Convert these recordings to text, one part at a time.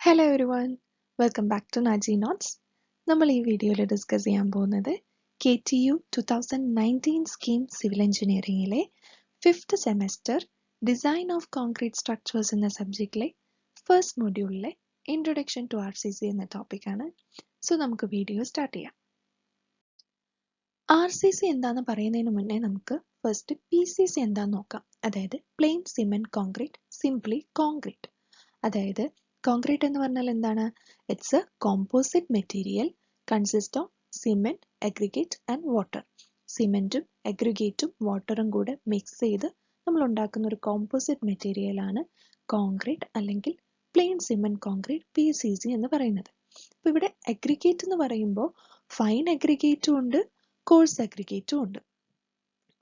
Hello everyone, welcome back to Naji notes. നമ്മൾ ഈ വീഡിയോയിൽ ഡിസ്കസ് ചെയ്യാൻ പോകുന്നത് KTU 2019 സ്കീം സിവിൽ എഞ്ചിനീയറിംഗിലെ 5th semester design of concrete structures എന്ന സബ്ജക്റ്റിലെ ഫസ്റ്റ് മൊഡ്യൂളിലെ ഇൻട്രൊഡക്ഷൻ ടു RCC എന്ന ടോപ്പിക്കാണ്. സോ നമുക്ക് വീഡിയോ സ്റ്റാർട്ട് ചെയ്യാം. RCC എന്താണെന്ന് പറയുന്നതിന് മുന്നേ നമുക്ക് ഫസ്റ്റ് PCC എന്താണെന്ന് നോക്കാം. അതായത് plain cement concrete, simply concrete. അതായത് കോൺക്രീറ്റ് എന്ന് പറഞ്ഞാൽ എന്താണ്? It's a composite material consist of cement, aggregate and water. സിമെന്റും അഗ്രിഗേറ്റും വാട്ടറും കൂടെ മിക്സ് ചെയ്ത് നമ്മൾ ഉണ്ടാക്കുന്ന ഒരു കോമ്പോസിറ്റ് മെറ്റീരിയൽ ആണ് കോൺക്രീറ്റ് അല്ലെങ്കിൽ പ്ലെയിൻ സിമെന്റ് കോൺക്രീറ്റ് PCC എന്ന് പറയുന്നത്. അപ്പോൾ ഇവിടെ അഗ്രിഗേറ്റ് എന്ന് പറയുമ്പോൾ ഫൈൻ അഗ്രിഗേറ്റും ഉണ്ട്, കോഴ്സ് അഗ്രിഗേറ്റും ഉണ്ട്.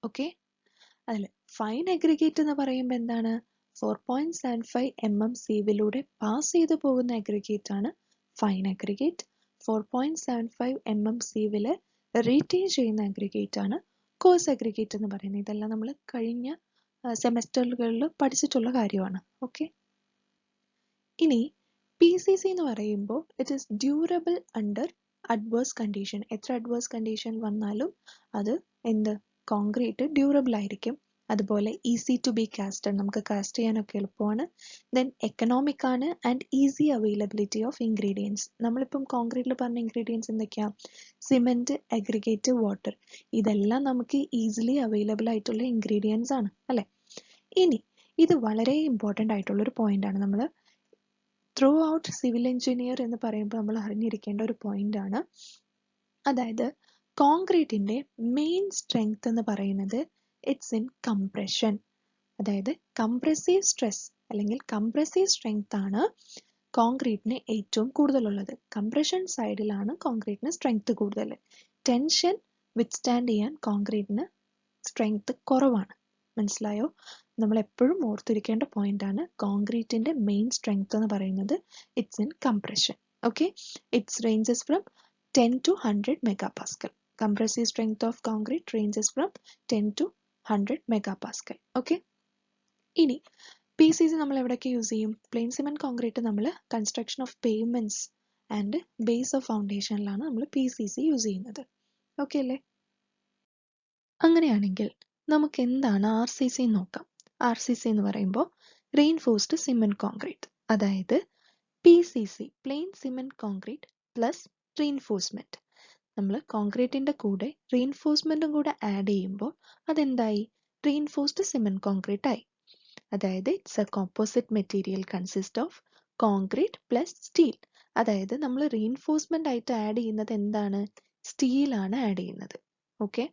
ഓക്കെ, അതിൽ ഫൈൻ അഗ്രിഗേറ്റ് എന്ന് പറയുമ്പോൾ എന്താണ്? 4.75 mm സീവിലൂടെ പാസ് ചെയ്ത് പോകുന്ന അഗ്രിഗേറ്റ് ആണ് ഫൈൻ അഗ്രിഗേറ്റ്. 4.75 mm സീവില് റീറ്റെയിൻ ചെയ്യുന്ന അഗ്രിഗേറ്റ് ആണ് കോഴ്സ് അഗ്രിഗേറ്റ് എന്ന് പറയുന്നത്. ഇതെല്ലാം നമ്മൾ കഴിഞ്ഞ സെമസ്റ്ററുകളിൽ പഠിച്ചിട്ടുള്ള കാര്യമാണ്. ഓക്കെ, ഇനി PCC എന്ന് പറയുമ്പോൾ it is durable under adverse condition. എത്ര അഡ്വേഴ്സ് കണ്ടീഷൻ വന്നാലും അത് എന്ത് കോൺക്രീറ്റ് ഡ്യൂറബിൾ ആയിരിക്കും. അതുപോലെ ഈസി ടു ബി കാസ്റ്റഡ്, നമുക്ക് കാസ്റ്റ് ചെയ്യാനൊക്കെ എളുപ്പമാണ്. ദെൻ എക്കണോമിക് ആണ് and easy availability of ingredients. നമ്മളിപ്പം കോൺക്രീറ്റിൽ പറഞ്ഞ ഇൻഗ്രീഡിയൻസ് എന്തൊക്കെയാണ്? Cement, aggregate, water. ഇതെല്ലാം നമുക്ക് ഈസിലി അവൈലബിൾ ആയിട്ടുള്ള ഇൻഗ്രീഡിയൻസ് ആണ് അല്ലെ. ഇനി ഇത് വളരെ ഇമ്പോർട്ടൻ്റ് ആയിട്ടുള്ളൊരു പോയിന്റ് ആണ്. നമ്മൾ ത്രൂ ഔട്ട് സിവിൽ എഞ്ചിനീയർ എന്ന് പറയുമ്പോൾ നമ്മൾ അറിഞ്ഞിരിക്കേണ്ട ഒരു പോയിന്റ് ആണ്. അതായത് കോൺക്രീറ്റിന്റെ മെയിൻ സ്ട്രെങ്ത് എന്ന് പറയുന്നത് ഇറ്റ്സ് ഇൻ കംപ്രഷൻ. അതായത് കംപ്രസീവ് സ്ട്രെസ് അല്ലെങ്കിൽ കംപ്രസീവ് സ്ട്രെങ്ത് ആണ് കോൺക്രീറ്റിന് ഏറ്റവും കൂടുതലുള്ളത്. കംപ്രഷൻ സൈഡിലാണ് കോൺക്രീറ്റിന് സ്ട്രെങ്ത് കൂടുതൽ. ടെൻഷൻ വിത്ത്സ്റ്റാൻഡ് ചെയ്യാൻ കോൺക്രീറ്റിന് സ്ട്രെങ്ത് കുറവാണ്. മനസ്സിലായോ? നമ്മൾ എപ്പോഴും ഓർത്തിരിക്കേണ്ട പോയിന്റ് ആണ് കോൺക്രീറ്റിന്റെ മെയിൻ സ്ട്രെങ്ത് എന്ന് പറയുന്നത് it's in compression. Okay, it's ranges from 10 to 100 megapascal. Compressive strength of concrete ranges from 10 to 100 megapascal. Okay, ഇനി PCC നമ്മൾ എവിടെയൊക്കെ യൂസ് ചെയ്യും? പ്ലെയിൻ സിമെന്റ് കോൺക്രീറ്റ് നമ്മൾ construction of payments and base of ഫൗണ്ടേഷനിലാണ് നമ്മൾ PCC use ചെയ്യുന്നത്. Okay അല്ലേ? അങ്ങനെയാണെങ്കിൽ നമുക്ക് എന്താണ് RCC നോക്കാം. RCC എന്ന് പറയുമ്പോൾ റെയിൻഫോഴ്സ്ഡ് സിമെന്റ് കോൺക്രീറ്റ്, അതായത് PCC plain cement concrete plus reinforcement. നമ്മൾ കോൺക്രീറ്റിന്റെ കൂടെ റീൻഫോഴ്സ്മെന്റും കൂടെ ആഡ് ചെയ്യുമ്പോൾ അതെന്തായി? റീൻഫോഴ്സ്ഡ് സിമെന്റ് കോൺക്രീറ്റ് ആയി. അതായത് it's a composite material consist of concrete plus steel. അതായത് നമ്മൾ റീൻഫോഴ്സ്മെന്റ് ആയിട്ട് ആഡ് ചെയ്യുന്നത് എന്താണ്? സ്റ്റീലാണ് ആഡ് ചെയ്യുന്നത്. ഓക്കെ,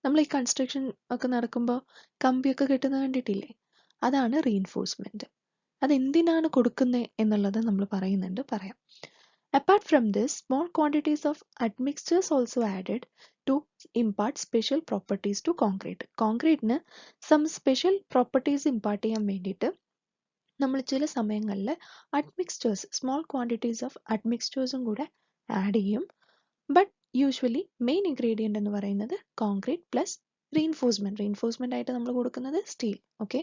നമ്മൾ ഈ കൺസ്ട്രക്ഷൻ ഒക്കെ നടക്കുമ്പോൾ കമ്പിയൊക്കെ കെട്ടുന്നത് കണ്ടിട്ടില്ലേ? അതാണ് റീൻഫോഴ്സ്മെന്റ്. അതെന്തിനാണ് കൊടുക്കുന്നത് എന്നുള്ളത് നമ്മൾ പറയുന്നുണ്ട്, പറയാം. Apart from this, small quantities of admixtures also added to impart special properties to concrete. കോൺക്രീറ്റിന് some special properties impart ചെയ്യാൻ വേണ്ടിയിട്ട് നമ്മൾ ചില സമയങ്ങളിൽ അഡ്മിക്സ്റ്റേഴ്സ്, സ്മോൾ ക്വാണ്ടിറ്റീസ് ഓഫ് അഡ്മിക്സ്റ്റേഴ്സും കൂടെ ആഡ് ചെയ്യും. ബട്ട് യൂഷ്വലി മെയിൻ ഇൻഗ്രീഡിയൻ്റ് എന്ന് പറയുന്നത് കോൺക്രീറ്റ് പ്ലസ് റീൻഫോഴ്സ്മെന്റ്. റീൻഫോഴ്സ്മെന്റ് ആയിട്ട് നമ്മൾ കൊടുക്കുന്നത് സ്റ്റീൽ. ഓക്കെ,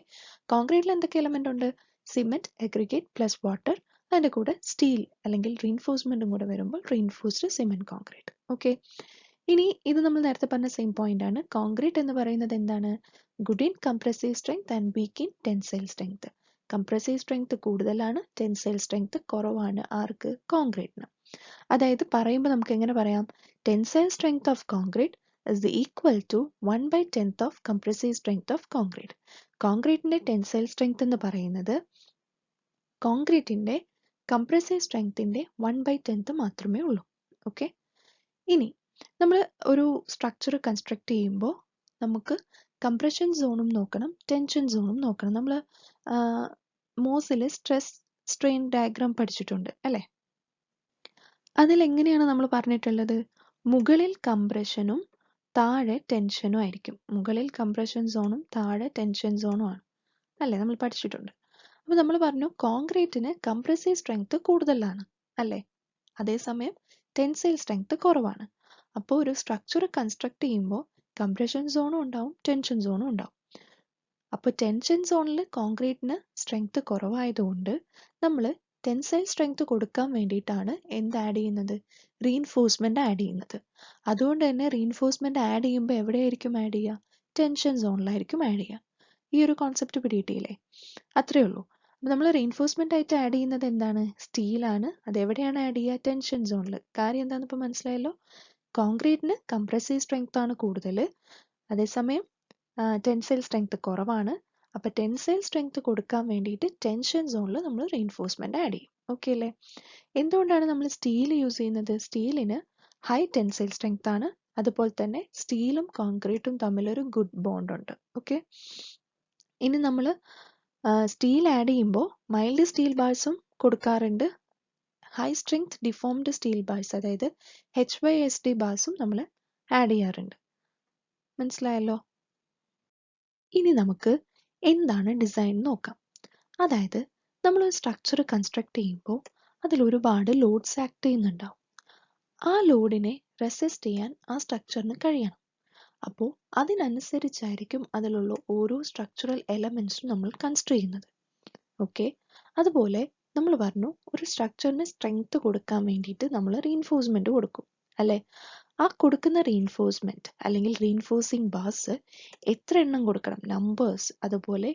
കോൺക്രീറ്റിൽ എന്തൊക്കെ എലമെന്റ് ഉണ്ട്? Cement, aggregate plus water. അതിൻ്റെ കൂടെ സ്റ്റീൽ അല്ലെങ്കിൽ റീൻഫോഴ്സ്മെന്റും കൂടെ വരുമ്പോൾ റീൻഫോഴ്സ്ഡ് സിമെന്റ് കോൺക്രീറ്റ്. ഓക്കെ, ഇനി ഇത് നമ്മൾ നേരത്തെ പറഞ്ഞ സെയിം പോയിന്റ് ആണ്. കോൺക്രീറ്റ് എന്ന് പറയുന്നത് എന്താണ്? Good in compressive strength and weak in tensile strength. Compressive strength കൂടുതലാണ്, ടെൻസൈൽ സ്ട്രെങ്ത് കുറവാണ്. ആർക്ക്? കോൺക്രീറ്റിന്. അതായത് പറയുമ്പോൾ നമുക്ക് എങ്ങനെ പറയാം? Tensile strength of concrete is equal to 1/10 of compressive strength of concrete. കോൺക്രീറ്റിന്റെ ടെൻസൈൽ സ്ട്രെങ്ത് എന്ന് പറയുന്നത് കോൺക്രീറ്റിന്റെ കംപ്രസീവ് സ്ട്രെങ്ത്തിന്റെ 1/10 മാത്രമേ ഉള്ളൂ. ഓക്കെ, ഇനി നമ്മൾ ഒരു സ്ട്രക്ചർ കൺസ്ട്രക്ട് ചെയ്യുമ്പോൾ നമുക്ക് കംപ്രഷൻ സോണും നോക്കണം, ടെൻഷൻ സോണും നോക്കണം. നമ്മൾ മോസിൽ സ്ട്രെസ് സ്ട്രെയിൻ ഡയഗ്രാം പഠിച്ചിട്ടുണ്ട് അല്ലേ? അതിലെങ്ങനെയാണ് നമ്മൾ പറഞ്ഞിട്ടുള്ളത്? മുകളിൽ കംപ്രഷനും താഴെ ടെൻഷനും ആയിരിക്കും. മുകളിൽ കംപ്രഷൻ സോണും താഴെ ടെൻഷൻ സോണും ആണ് അല്ലേ? നമ്മൾ പഠിച്ചിട്ടുണ്ട്. അപ്പോൾ നമ്മൾ പറഞ്ഞു കോൺക്രീറ്റിന് കംപ്രസീവ് സ്ട്രെങ്ത് കൂടുതലാണ് അല്ലേ, അതേസമയം ടെൻസൈൽ സ്ട്രെങ്ത് കുറവാണ്. അപ്പോൾ ഒരു സ്ട്രക്ചർ കൺസ്ട്രക്ട് ചെയ്യുമ്പോൾ കംപ്രഷൻ സോണും ഉണ്ടാവും, ടെൻഷൻ സോണും ഉണ്ടാവും. അപ്പോൾ ടെൻഷൻ സോണിൽ കോൺക്രീറ്റിന് സ്ട്രെങ്ത് കുറവായതുകൊണ്ട് നമ്മൾ ടെൻസൈൽ സ്ട്രെങ്ത് കൊടുക്കാൻ വേണ്ടിയിട്ടാണ് എന്ത് ആഡ് ചെയ്യുന്നത്, റീഇൻഫോഴ്സ്മെന്റ് ആഡ് ചെയ്യുന്നത്. അതുകൊണ്ട് തന്നെ റീഇൻഫോഴ്സ്മെന്റ് ആഡ് ചെയ്യുമ്പോൾ എവിടെയായിരിക്കും ആഡ് ചെയ്യുക, ടെൻഷൻ സോണിലായിരിക്കും ആഡ് ചെയ്യുക. ഈ ഒരു കോൺസെപ്റ്റ് പിടികിട്ടിയില്ലേ? അത്രേ ഉള്ളൂ. നമ്മൾ റീഇൻഫോഴ്സ്മെന്റ് ആയിട്ട് ആഡ് ചെയ്യുന്നത് എന്താണ്, സ്റ്റീലാണ്. അത് എവിടെയാണ് ആഡ് ചെയ്യുക, ടെൻഷൻ സോണിൽ. കാര്യം എന്താണെന്ന് ഇപ്പോൾ മനസ്സിലായല്ലോ. കോൺക്രീറ്റിന് കംപ്രസീവ് സ്ട്രെങ്ത് ആണ് കൂടുതൽ, അതേസമയം ടെൻസൈൽ സ്ട്രെങ്ത് കുറവാണ്. അപ്പൊ ടെൻസൈൽ സ്ട്രെങ്ത് കൊടുക്കാൻ വേണ്ടിയിട്ട് ടെൻഷൻ സോണിൽ നമ്മൾ റീഇൻഫോഴ്സ്മെന്റ് ആഡ് ചെയ്യും. ഓക്കെ അല്ലേ? എന്തുകൊണ്ടാണ് നമ്മൾ സ്റ്റീൽ യൂസ് ചെയ്യുന്നത്? സ്റ്റീലിന് ഹൈ ടെൻസൈൽ സ്ട്രെങ്ത് ആണ്. അതുപോലെ തന്നെ സ്റ്റീലും കോൺക്രീറ്റും തമ്മിലൊരു ഗുഡ് ബോണ്ട് ഉണ്ട്. ഓക്കെ, ഇനി നമ്മൾ സ്റ്റീൽ ആഡ് ചെയ്യുമ്പോൾ മൈൽഡ് സ്റ്റീൽ ബാർസും കൊടുക്കാറുണ്ട്, high strength deformed steel bars അതായത് HYSD ബാർസും നമ്മൾ ആഡ് ചെയ്യാറുണ്ട്. മനസ്സിലായല്ലോ? ഇനി നമുക്ക് എന്താണ് ഡിസൈൻ നോക്കാം. അതായത് നമ്മളൊരു സ്ട്രക്ചർ കൺസ്ട്രക്ട് ചെയ്യുമ്പോൾ അതിൽ ഒരുപാട് ലോഡ്സ് ആക്ട് ചെയ്യുന്നുണ്ടാവും. ആ ലോഡിനെ റെസിസ്റ്റ് ചെയ്യാൻ ആ സ്ട്രക്ചറിന് കഴിയണം. അപ്പോൾ അതിനനുസരിച്ചായിരിക്കും അതിലുള്ള ഓരോ സ്ട്രക്ചറൽ എലമെന്റ്സും നമ്മൾ കൺസ്ട്രക്ട് ചെയ്യുന്നത്. ഓക്കെ, അതുപോലെ നമ്മൾ പറഞ്ഞു ഒരു സ്ട്രക്ചറിന് സ്ട്രെങ്ത് കൊടുക്കാൻ വേണ്ടിയിട്ട് നമ്മൾ റീഇൻഫോഴ്സ്മെന്റ് കൊടുക്കും അല്ലെ. ആ കൊടുക്കുന്ന റീഇൻഫോഴ്സ്മെന്റ് അല്ലെങ്കിൽ റീഇൻഫോഴ്സിങ് ബാർസ് എത്ര എണ്ണം കൊടുക്കണം, നമ്പേഴ്സ്, അതുപോലെ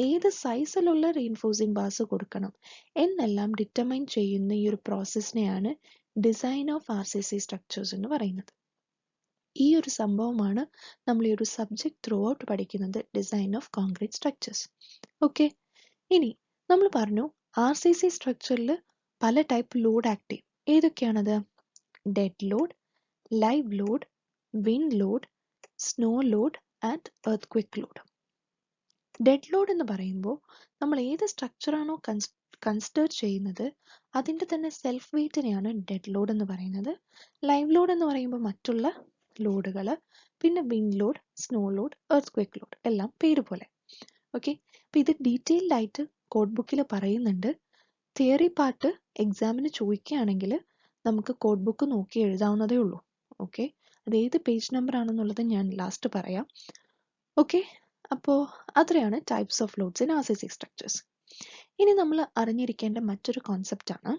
ഏത് സൈസിലുള്ള റീഇൻഫോഴ്സിങ് ബാർസ് കൊടുക്കണം എന്നെല്ലാം ഡിറ്റർമൈൻ ചെയ്യുന്ന ഈ ഒരു പ്രോസസ്സിനെയാണ് ഡിസൈൻ ഓഫ് RCC സ്ട്രക്ചേഴ്സ് എന്ന് പറയുന്നത്. ഈ ഒരു സംഭവമാണ് നമ്മൾ ഈ ഒരു സബ്ജക്ട് ത്രൂ ഔട്ട് പഠിക്കുന്നത്, design of concrete structures. Okay, ഇനി നമ്മൾ പറഞ്ഞു RCC സ്ട്രക്ചറിൽ പല ടൈപ്പ് ലോഡ് ആക്ട് ചെയ്യും. ഏതൊക്കെയാണത്? Dead load, live load, wind load, snow load and earth load. Dead load എന്ന് പറയുമ്പോൾ നമ്മൾ ഏത് സ്ട്രക്ചറാണോ കൺസിഡർ ചെയ്യുന്നത് അതിൻ്റെ തന്നെ സെൽഫ് വെയ്റ്റിനെയാണ് ഡെഡ് ലോഡ് എന്ന് പറയുന്നത്. ലൈവ് ലോഡ് എന്ന് പറയുമ്പോൾ മറ്റുള്ള ലോഡുകൾ, പിന്നെ wind load, snow load, earth load എല്ലാം പേര് പോലെ. ഓക്കെ, അപ്പോൾ ഇത് ഡീറ്റെയിൽഡ് ആയിട്ട് കോഡ് ബുക്കിൽ പറയുന്നുണ്ട്. തിയറി പാർട്ട് എക്സാമിന് ചോദിക്കുകയാണെങ്കിൽ നമുക്ക് കോഡ് ബുക്ക് നോക്കി എഴുതാവുന്നതേ ഉള്ളൂ. ഓക്കെ, അത് ഏത് പേജ് നമ്പർ ആണെന്നുള്ളത് ഞാൻ ലാസ്റ്റ് പറയാം. ഓക്കെ, അപ്പോൾ അത്രയാണ് types of loads in RCC structures. ഇനി നമ്മൾ അറിഞ്ഞിരിക്കേണ്ട മറ്റൊരു കോൺസെപ്റ്റ് ആണ്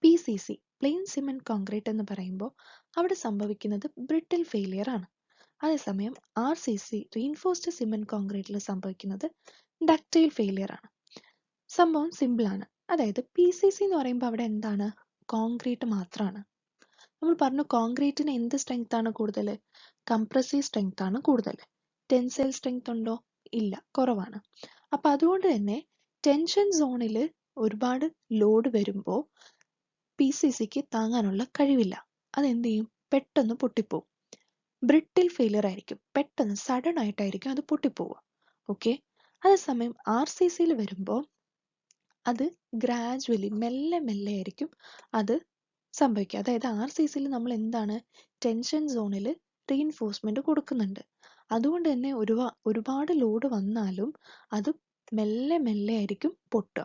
PCC, പ്ലെയിൻ സിമെന്റ് കോൺക്രീറ്റ് എന്ന് പറയുമ്പോൾ അവിടെ സംഭവിക്കുന്നത് ബ്രിട്ടിൽ ഫെയിലിയർ ആണ്. അതേസമയം RCC, റീഇൻഫോഴ്സ്ഡ് സിമെന്റ് കോൺക്രീറ്റിൽ സംഭവിക്കുന്നത് ഡക്റ്റൈൽ ഫെയിലിയർ ആണ്. സംഭവം സിമ്പിൾ ആണ്. അതായത് PCC എന്ന് പറയുമ്പോൾ അവിടെ എന്താണ്, കോൺക്രീറ്റ് മാത്രമാണ്. നമ്മൾ പറഞ്ഞു കോൺക്രീറ്റിന് എന്ത് സ്ട്രെങ്ത് ആണ് കൂടുതൽ, കംപ്രസീവ് സ്ട്രെങ്ത് ആണ് കൂടുതൽ. ടെൻസൈൽ സ്ട്രെങ്ത് ഉണ്ടോ? ഇല്ല, കുറവാണ്. അപ്പൊ അതുകൊണ്ട് തന്നെ ടെൻഷൻ സോണിൽ ഒരുപാട് ലോഡ് വരുമ്പോൾ PCCക്ക് താങ്ങാനുള്ള കഴിവില്ല. അതെന്ത് ചെയ്യും, പെട്ടെന്ന് പൊട്ടിപ്പോവും. ബ്രിട്ടിൽ ഫെയിലിയർ ആയിരിക്കും, പെട്ടെന്ന് സഡൻ ആയിട്ടായിരിക്കും അത് പൊട്ടിപ്പോവുക. ഓക്കെ, അതേസമയം RCCയിൽ വരുമ്പോൾ അത് ഗ്രാജുവലി മെല്ലെ മെല്ലെ ആയിരിക്കും അത് സംഭവിക്കുക. അതായത് RCCയിൽ നമ്മൾ എന്താണ്, ടെൻഷൻ സോണിൽ റീഇൻഫോഴ്സ്മെന്റ് കൊടുക്കുന്നുണ്ട്. അതുകൊണ്ട് തന്നെ ഒരുപാട് ലോഡ് വന്നാലും അത് മെല്ലെ മെല്ലെ ആയിരിക്കും പൊട്ടുക.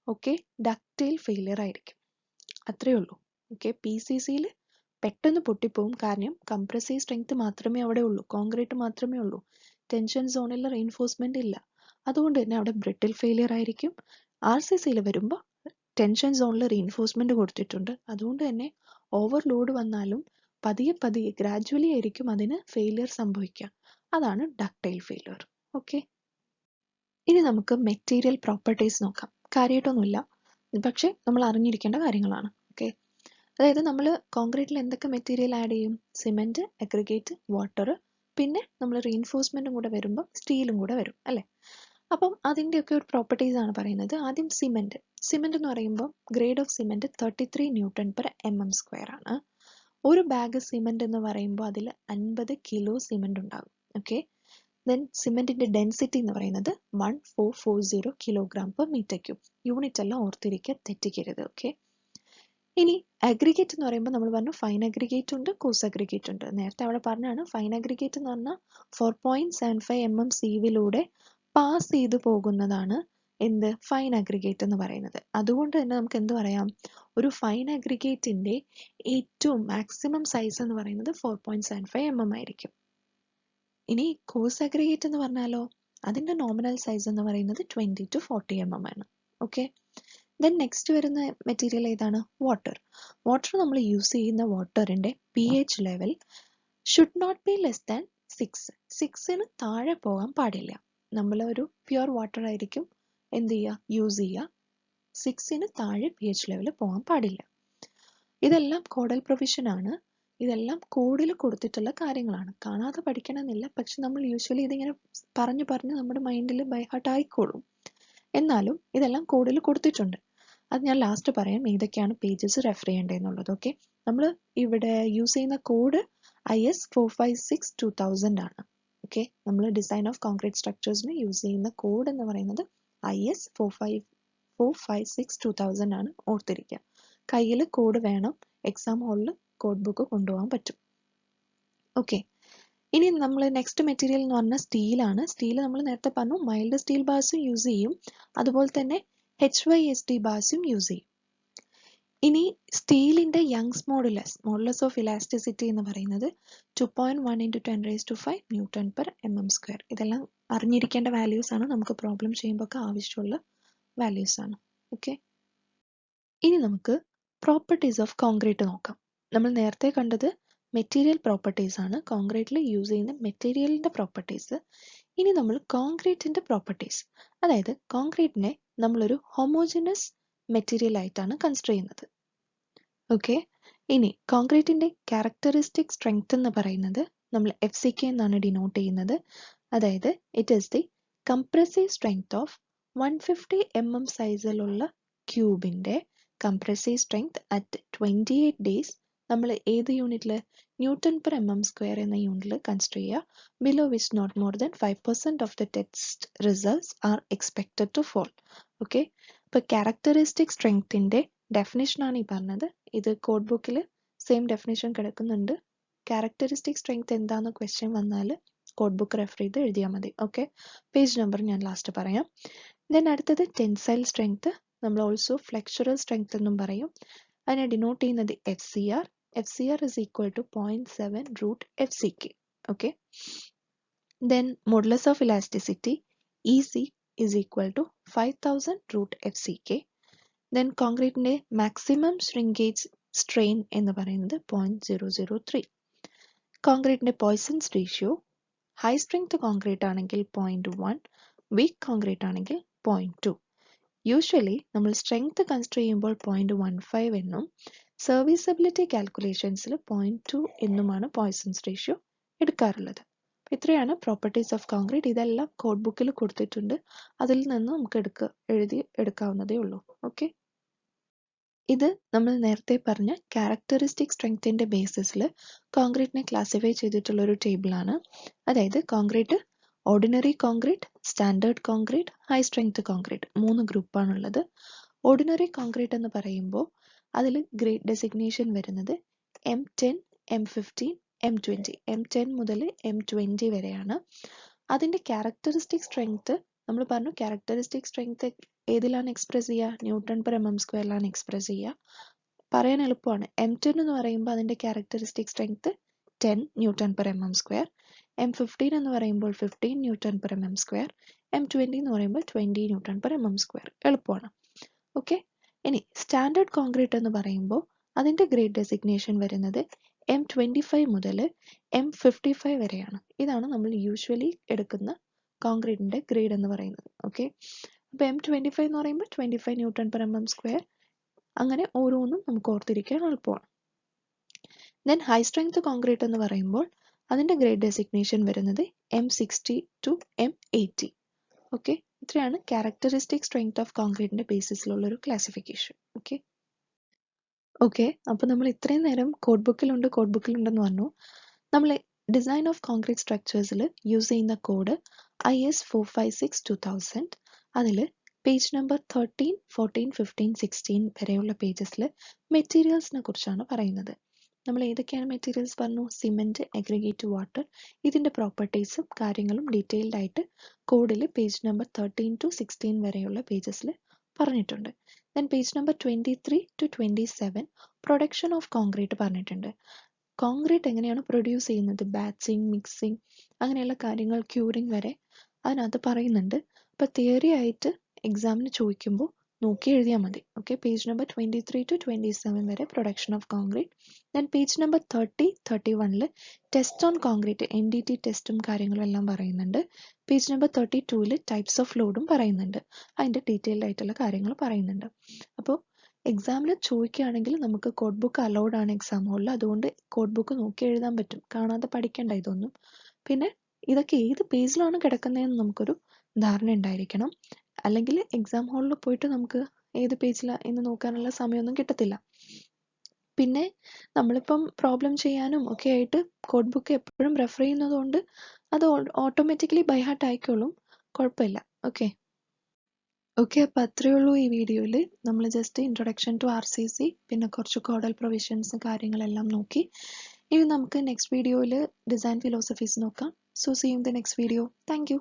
ഓക്കെ, ഡക്റ്റൈൽ ഫെയിലിയർ ആയിരിക്കും. അത്രയേ ഉള്ളൂ. ഓക്കെ, PCCയിൽ പെട്ടെന്ന് പൊട്ടിപ്പോവും, കാരണം കംപ്രസീവ് സ്ട്രെങ്ത് മാത്രമേ അവിടെ ഉള്ളൂ, കോൺക്രീറ്റ് മാത്രമേ ഉള്ളൂ, ടെൻഷൻ സോണിൽ റീഇൻഫോഴ്സ്മെന്റ് ഇല്ല. അതുകൊണ്ട് തന്നെ അവിടെ ബ്രിട്ടിൽ ഫെയിലിയർ ആയിരിക്കും. RCCയിൽ വരുമ്പോൾ ടെൻഷൻ സോണിൽ റീഇൻഫോഴ്സ്മെന്റ് കൊടുത്തിട്ടുണ്ട്. അതുകൊണ്ട് തന്നെ ഓവർലോഡ് വന്നാലും പതിയെ പതിയെ ഗ്രാജുവലി ആയിരിക്കും അതിന് ഫെയിലിയർ സംഭവിക്കുക. അതാണ് ഡക്റ്റൈൽ ഫെയിലിയർ. ഓക്കെ, ഇനി നമുക്ക് മെറ്റീരിയൽ പ്രോപ്പർട്ടീസ് നോക്കാം. കാര്യമായിട്ടൊന്നുമില്ല, പക്ഷെ നമ്മൾ അറിഞ്ഞിരിക്കേണ്ട കാര്യങ്ങളാണ്. ഓക്കെ, അതായത് നമ്മൾ കോൺക്രീറ്റിൽ എന്തൊക്കെ മെറ്റീരിയൽ ആഡ് ചെയ്യും, സിമെന്റ്, അഗ്രിഗേറ്റ്, വാട്ടർ, പിന്നെ നമ്മൾ റീഇൻഫോഴ്സ്മെന്റും കൂടെ വരുമ്പോൾ സ്റ്റീലും കൂടെ വരും അല്ലേ. അപ്പം അതിൻ്റെയൊക്കെ ഒരു പ്രോപ്പർട്ടീസ് ആണ് പറയുന്നത്. ആദ്യം സിമെന്റ്. സിമെന്റ് എന്ന് പറയുമ്പോൾ ഗ്രേഡ് ഓഫ് സിമെന്റ് 33 Newton/mm² ആണ്. ഒരു ബാഗ് സിമെന്റ് എന്ന് പറയുമ്പോൾ അതിൽ 50 കിലോ സിമെന്റ് ഉണ്ടാകും. ഓക്കെ, ദെൻ സിമെന്റിന്റെ ഡെൻസിറ്റി എന്ന് പറയുന്നത് 1440 kg/m³. യൂണിറ്റ് എല്ലാം ഓർത്തിരിക്കുക, തെറ്റിക്കരുത്. ഓക്കെ, ഇനി അഗ്രിഗേറ്റ് എന്ന് പറയുമ്പോൾ നമ്മൾ പറഞ്ഞു ഫൈൻ അഗ്രിഗേറ്റ് ഉണ്ട്, കോഴ്സ് അഗ്രിഗേറ്റ് ഉണ്ട്. നേരത്തെ അവിടെ പറഞ്ഞാണ് ഫൈൻ അഗ്രിഗേറ്റ് എന്ന് പറഞ്ഞാൽ 4.75 mm സീവിലൂടെ പാസ് ചെയ്ത് പോകുന്നതാണ് എന്ത്, ഫൈൻ അഗ്രിഗേറ്റ് എന്ന് പറയുന്നത്. അതുകൊണ്ട് തന്നെ നമുക്ക് എന്ത് പറയാം, ഒരു ഫൈൻ അഗ്രിഗേറ്റിന്റെ ഏറ്റവും മാക്സിമം സൈസ് എന്ന് പറയുന്നത് 4.75 mm ആയിരിക്കും. ഇനി കോഴ്സ് അഗ്രിഗേറ്റ് എന്ന് പറഞ്ഞാലോ അതിന്റെ നോമിനൽ സൈസ് എന്ന് പറയുന്നത് 20 to 40 mm ആണ്. ഓക്കെ, ദെൻ നെക്സ്റ്റ് വരുന്ന മെറ്റീരിയൽ ഏതാണ്? വാട്ടർ. വാട്ടർ നമ്മൾ യൂസ് ചെയ്യുന്ന വാട്ടറിൻ്റെ pH level should not be less than 6. 6ന് താഴെ പോകാൻ പാടില്ല. നമ്മൾ ഒരു പ്യുവർ വാട്ടർ ആയിരിക്കും എന്ത് ചെയ്യുക, യൂസ് ചെയ്യുക. 6ന് താഴെ pH ലെവൽ പോകാൻ പാടില്ല. ഇതെല്ലാം കോഡൽ പ്രൊവിഷൻ ആണ്. ഇതെല്ലാം കോഡിൽ കൊടുത്തിട്ടുള്ള കാര്യങ്ങളാണ്. കാണാതെ പഠിക്കണമെന്നില്ല, പക്ഷെ നമ്മൾ യൂഷ്വലി ഇതിങ്ങനെ പറഞ്ഞ് നമ്മുടെ മൈൻഡിൽ ബൈ ഹാർട്ട് ആയിക്കോളും. എന്നാലും ഇതെല്ലാം കോഡിൽ കൊടുത്തിട്ടുണ്ട്. അത് ഞാൻ ലാസ്റ്റ് പറയാം ഏതൊക്കെയാണ് പേജസ് റെഫർ ചെയ്യേണ്ടതെന്നുള്ളത്. ഓക്കെ, നമ്മൾ ഇവിടെ യൂസ് ചെയ്യുന്ന കോഡ് IS 456-2000 ആണ്. ഓക്കെ, നമ്മൾ ഡിസൈൻ ഓഫ് കോൺക്രീറ്റ് സ്ട്രക്ചേഴ്സിന് യൂസ് ചെയ്യുന്ന കോഡ് എന്ന് പറയുന്നത് IS 456-2000 ആണ്. ഓർത്തിരിക്കുക. കയ്യിൽ കോഡ് വേണം, എക്സാം ഹോളിൽ കോഡ് ബുക്ക് കൊണ്ടുപോകാൻ പറ്റും. ഓക്കെ, ഇനി നമ്മൾ നെക്സ്റ്റ് മെറ്റീരിയൽ എന്ന് പറഞ്ഞാൽ സ്റ്റീലാണ്. സ്റ്റീൽ നമ്മൾ നേരത്തെ പറഞ്ഞു മൈൽഡ് സ്റ്റീൽ ബാർസും യൂസ് ചെയ്യും, അതുപോലെ തന്നെ HYSD ബാർസും യൂസ് ചെയ്യും. ഇനി സ്റ്റീലിന്റെ യങ്സ് മോഡുലസ് ഓഫ് ഇലാസ്റ്റിസിറ്റി എന്ന് പറയുന്നത് 2.1 × 10⁵ Newton/mm². ഇതെല്ലാം അറിഞ്ഞിരിക്കേണ്ട വാല്യൂസ് ആണ്, നമുക്ക് പ്രോബ്ലം ചെയ്യുമ്പോൾ ഒക്കെ ആവശ്യമുള്ള വാല്യൂസ് ആണ്. ഓക്കെ, ഇനി നമുക്ക് പ്രോപ്പർട്ടീസ് ഓഫ് കോൺക്രീറ്റ് നോക്കാം. നമ്മൾ നേരത്തെ കണ്ടത് മെറ്റീരിയൽ പ്രോപ്പർട്ടീസ് ആണ്, കോൺക്രീറ്റിൽ യൂസ് ചെയ്യുന്ന മെറ്റീരിയലിന്റെ പ്രോപ്പർട്ടീസ്. ഇനി നമ്മൾ കോൺക്രീറ്റിന്റെ പ്രോപ്പർട്ടീസ്, അതായത് കോൺക്രീറ്റിനെ നമ്മളൊരു ഹോമോജിനസ് മെറ്റീരിയൽ ആയിട്ടാണ് കൺസിഡർ ചെയ്യുന്നത്. ഓക്കെ, ഇനി കോൺക്രീറ്റിന്റെ ക്യാരക്ടറിസ്റ്റിക് സ്ട്രെങ്ത് എന്ന് പറയുന്നത് നമ്മൾ FCK എന്നാണ് ഡിനോട്ട് ചെയ്യുന്നത്. അതായത് it is the compressive strength of 150 mm സൈസിലുള്ള ക്യൂബിന്റെ കംപ്രസീവ് സ്ട്രെങ്ത് അറ്റ് 28 days നമ്മൾ ഏത് യൂണിറ്റിൽ, Newton/mm² എന്ന യൂണിറ്റിൽ കൺസിഡർ ചെയ്യുക. Below which not more than 5% of the test results are expected to fall. Okay, ഇപ്പോൾ ക്യാരക്ടറിസ്റ്റിക് സ്ട്രെങ്ത്തിന്റെ ഡെഫിനിഷൻ ആണ് ഈ പറഞ്ഞത്. ഇത് കോഡ് ബുക്കിൽ സെയിം ഡെഫിനിഷൻ കിടക്കുന്നുണ്ട്. ക്യാരക്ടറിസ്റ്റിക് സ്ട്രെങ്ത് എന്താണെന്ന് ക്വസ്റ്റ്യൻ വന്നാൽ കോഡ് ബുക്ക് റെഫർ ചെയ്ത് എഴുതിയാൽ മതി. ഓക്കെ, പേജ് നമ്പർ ഞാൻ ലാസ്റ്റ് പറയാം. ദെൻ അടുത്തത് ടെൻസൈൽ സ്ട്രെങ്ത്, നമ്മൾ ഓൾസോ ഫ്ലെക്ചറൽ സ്ട്രെങ്ത് എന്നും പറയും. അതിനെ ഡിനോട്ട് ചെയ്യുന്നത് FCR. FCR is equal to 0.7 √FCK. Okay. Then modulus of elasticity EC is equal to 5000 √FCK. Then concrete ne maximum shrinkage strain എന്ന് പറയുന്നത് 0.003. Concrete ne Poisson's ratio high strength concrete ആണെങ്കിൽ 0.1, weak concrete ആണെങ്കിൽ 0.2. Usually നമ്മൾ strength consider ചെയ്യുമ്പോൾ 0.15 എന്നും serviceability കാൽക്കുലേഷൻസിൽ 0.2 എന്നുമാണ് poisons ratio എടുക്കാറുള്ളത്. ഇത്രയാണ് പ്രോപ്പർട്ടീസ് ഓഫ് കോൺക്രീറ്റ്. ഇതെല്ലാം കോഡ് ബുക്കിൽ കൊടുത്തിട്ടുണ്ട്, അതിൽ നിന്ന് നമുക്ക് എഴുതി എടുക്കാവുന്നതേ ഉള്ളൂ. ഓക്കെ, ഇത് നമ്മൾ നേരത്തെ പറഞ്ഞ ക്യാരക്ടറിസ്റ്റിക് സ്ട്രെങ്ത്തിന്റെ ബേസിസിൽ കോൺക്രീറ്റിനെ ക്ലാസിഫൈ ചെയ്തിട്ടുള്ള ഒരു ടേബിളാണ്. അതായത് concrete ordinary concrete, standard concrete, high strength concrete, 3 ഗ്രൂപ്പാണുള്ളത്. ഓർഡിനറി കോൺക്രീറ്റ് എന്ന് പറയുമ്പോൾ അതിൽ ഗ്രേഡ് ഡെസിഗ്നേഷൻ വരുന്നത് M10, M15, M20. M10 മുതൽ M20 വരെയാണ്. അതിൻ്റെ ക്യാരക്ടറിസ്റ്റിക് സ്ട്രെങ്ത് നമ്മൾ പറഞ്ഞു, ക്യാരക്ടറിസ്റ്റിക് സ്ട്രെങ്ത് ഏതിലാണ് എക്സ്പ്രസ് ചെയ്യുക, Newton/mm²ലാണ് എക്സ്പ്രസ് ചെയ്യുക. പറയാൻ എളുപ്പമാണ്. M10 എന്ന് പറയുമ്പോൾ അതിൻ്റെ ക്യാരക്ടറിസ്റ്റിക് സ്ട്രെങ്ത് 10 Newton/mm². M15 എന്ന് പറയുമ്പോൾ 15 Newton/mm². M20 എന്ന് പറയുമ്പോൾ 20 Newton/mm². എളുപ്പമാണ്. ഓക്കെ, ഇനി സ്റ്റാൻഡേർഡ് കോൺക്രീറ്റ് എന്ന് പറയുമ്പോൾ അതിൻ്റെ ഗ്രേഡ് ഡെസിഗ്നേഷൻ വരുന്നത് M25 മുതൽ M55 വരെയാണ്. ഇതാണ് നമ്മൾ യൂഷ്വലി എടുക്കുന്ന കോൺക്രീറ്റിൻ്റെ ഗ്രേഡ് എന്ന് പറയുന്നത്. ഓക്കെ, അപ്പോൾ M25 എന്ന് പറയുമ്പോൾ 25 Newton/mm². അങ്ങനെ ഓരോന്നും നമുക്ക് ഓർത്തിരിക്കാൻ എളുപ്പമാണ്. ദെൻ ഹൈ സ്ട്രെങ്ത് കോൺക്രീറ്റ് എന്ന് പറയുമ്പോൾ അതിൻ്റെ ഗ്രേഡ് ഡെസിഗ്നേഷൻ വരുന്നത് M60 to M80. ഓക്കെ, ഇത്രയാണ് ക്യാരക്ടറിസ്റ്റിക് സ്ട്രെങ്ത് ഓഫ് കോൺക്രീറ്റിന്റെ ബേസിസിലുള്ള ഒരു ക്ലാസിഫിക്കേഷൻ. ഓക്കെ, അപ്പോൾ നമ്മൾ ഇത്രയും നേരം കോഡ് ബുക്കിലുണ്ടെന്ന് പറഞ്ഞു. നമ്മൾ ഡിസൈൻ ഓഫ് കോൺക്രീറ്റ് സ്ട്രക്ചേഴ്സിൽ യൂസ് ചെയ്യുന്ന കോഡ് IS 456-2000. അതിൽ പേജ് നമ്പർ 13, 14, 15, 16 വരെയുള്ള പേജസിൽ മെറ്റീരിയൽസിനെ കുറിച്ചാണ് പറയുന്നത്. നമ്മൾ ഏതൊക്കെയാണ് മെറ്റീരിയൽസ് പറഞ്ഞു? Cement, aggregate, water. ഇതിൻ്റെ പ്രോപ്പർട്ടീസും കാര്യങ്ങളും ഡീറ്റെയിൽഡ് ആയിട്ട് കോഡിൽ പേജ് നമ്പർ 13 to 16 വരെയുള്ള പേജസിൽ പറഞ്ഞിട്ടുണ്ട്. Then page number 23 to 27 production of concrete പറഞ്ഞിട്ടുണ്ട്. കോൺക്രീറ്റ് എങ്ങനെയാണ് പ്രൊഡ്യൂസ് ചെയ്യുന്നത്, ബാച്ചിങ്, മിക്സിങ്, അങ്ങനെയുള്ള കാര്യങ്ങൾ, ക്യൂറിങ് വരെ അതിനകത്ത് പറയുന്നുണ്ട്. അപ്പോൾ തിയറി ആയിട്ട് എക്സാമിന് ചോദിക്കുമ്പോൾ നോക്കി എഴുതിയാൽ മതി. ഓക്കെ, പേജ് നമ്പർ 23 to 27 വരെ production of concrete. Then page number 31 test on concrete NDT ടെസ്റ്റും കാര്യങ്ങളും എല്ലാം പറയുന്നുണ്ട്. പേജ് നമ്പർ 32 ടൈപ്സ് ഓഫ് ലോഡും പറയുന്നുണ്ട്. അതിൻ്റെ ഡീറ്റെയിൽഡ് ആയിട്ടുള്ള കാര്യങ്ങൾ പറയുന്നുണ്ട്. അപ്പോൾ എക്സാമിന് ചോദിക്കുകയാണെങ്കിൽ നമുക്ക് കോഡ് ബുക്ക് അലൗഡ് ആണ് എക്സാം ഹോളിൽ, അതുകൊണ്ട് കോഡ് ബുക്ക് നോക്കി എഴുതാൻ പറ്റും, കാണാതെ പഠിക്കേണ്ട ഇതൊന്നും. പിന്നെ ഇതൊക്കെ ഏത് പേജിലാണ് കിടക്കുന്നതെന്ന് നമുക്കൊരു ധാരണ ഉണ്ടായിരിക്കണം. അല്ലെങ്കിൽ എക്സാം ഹാളിൽ പോയിട്ട് നമുക്ക് ഏത് പേജിലാണ് എന്ന് നോക്കാനുള്ള സമയമൊന്നും കിട്ടത്തില്ല. പിന്നെ നമ്മളിപ്പം പ്രോബ്ലം ചെയ്യാനും ഒക്കെ ആയിട്ട് കോഡ് ബുക്ക് എപ്പോഴും റെഫർ ചെയ്യുന്നതുകൊണ്ട് അത് ഓട്ടോമാറ്റിക്കലി ബൈ ഹാർട്ട് ആയിക്കോളും, കുഴപ്പമില്ല. ഓക്കെ ഓക്കെ, അപ്പോൾ അത്രയേ ഉള്ളൂ ഈ വീഡിയോയിൽ. നമ്മൾ ജസ്റ്റ് ഇൻട്രൊഡക്ഷൻ ടു RCC, പിന്നെ കുറച്ച് കോഡൽ പ്രൊവിഷൻസ് കാര്യങ്ങളെല്ലാം നോക്കി. ഇനി നമുക്ക് നെക്സ്റ്റ് വീഡിയോയിൽ ഡിസൈൻ ഫിലോസഫീസ് നോക്കാം. So see in the next video. Thank U.